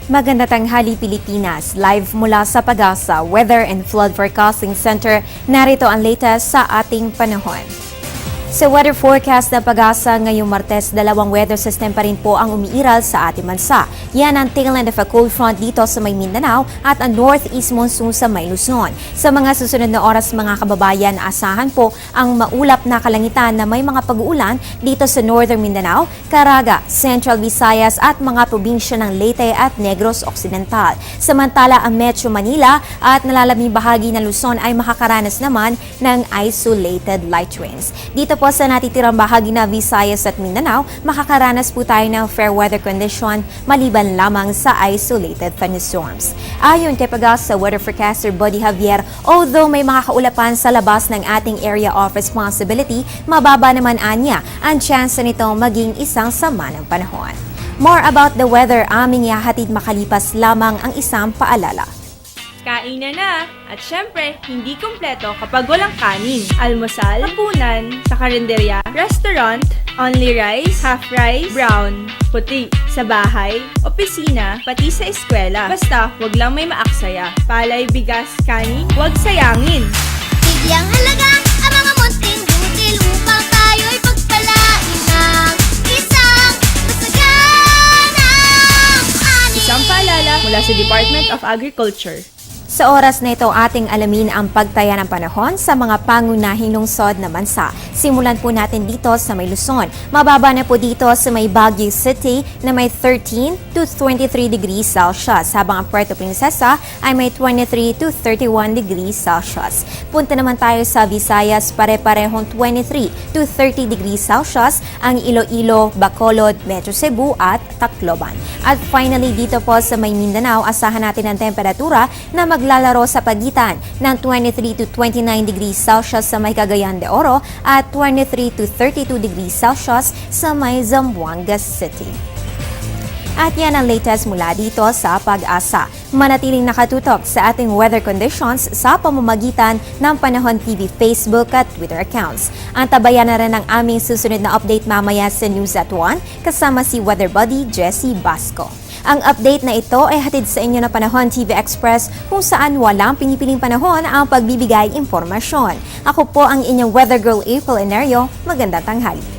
Maganda tanghali Pilipinas, live mula sa Pag-asa Weather and Flood Forecasting Center. Narito ang latest sa ating panahon. Sa weather forecast ng Pag-asa ngayong Martes, dalawang weather system pa rin po ang umiiral sa ating bansa. Yan ang tail end of a cold front dito sa may Mindanao at ang northeast monsoon sa may Luzon. Sa mga susunod na oras mga kababayan, asahan po ang maulap na kalangitan na may mga pag-uulan dito sa northern Mindanao, Caraga, Central Visayas at mga probinsya ng Leyte at Negros Occidental. Samantala ang Metro Manila at nalalabing bahagi ng Luzon ay makakaranas naman ng isolated light rains. Dito po sa natitirang bahagi na Visayas at Mindanao, makakaranas po tayo ng fair weather condition maliban lamang sa isolated thunderstorms. Ayon kay Pag-asa weather forecaster Buddy Javier, although may mga kaulapan sa labas ng ating area of responsibility, mababa naman anya ang chance nitong maging isang sama ng panahon. More about the weather aming ihahatid makalipas lamang ang isang paalala. Kainan na! At syempre, hindi kumpleto kapag walang kanin. Almusal, hapunan, sa karinderya, restaurant, only rice, half rice, brown, puti. Sa bahay, opisina, pati sa eskwela. Basta, wag lang may maaksaya. Palay, bigas, kanin, wag sayangin. Bigyang halaga ang mga munting butil upang tayo'y pagpalain ng isang masaganang ani. Isang paalala mula sa Department of Agriculture. Sa oras na ito, ating alamin ang pagtaya ng panahon sa mga pangunahing lungsod na bansa. Simulan po natin dito sa may Luzon. Mababa na po dito sa may Baguio City na may 13 to 23 degrees Celsius, habang ang Puerto Princesa ay may 23 to 31 degrees Celsius. Punta naman tayo sa Visayas, pare-parehong 23 to 30 degrees Celsius, ang Iloilo, Bacolod, Metro Cebu at Tacloban. At finally dito po sa may Mindanao, asahan natin ang temperatura na maglalaro sa pagitan ng 23 to 29 degrees Celsius sa may Cagayan de Oro at 23 to 32 degrees Celsius sa may Zamboanga City. At yan ang latest mula dito sa Pag-asa. Manatiling nakatutok sa ating weather conditions sa pamamagitan ng Panahon TV Facebook at Twitter accounts. Antabayan na rin ang aming susunod na update mamaya sa News at 1 kasama si Weather Buddy Jessie Basco. Ang update na ito ay hatid sa inyo ng Panahon TV Express kung saan walang pinipiling panahon ang pagbibigay impormasyon. Ako po ang inyong Weather Girl April Enerio. Magandang tanghali.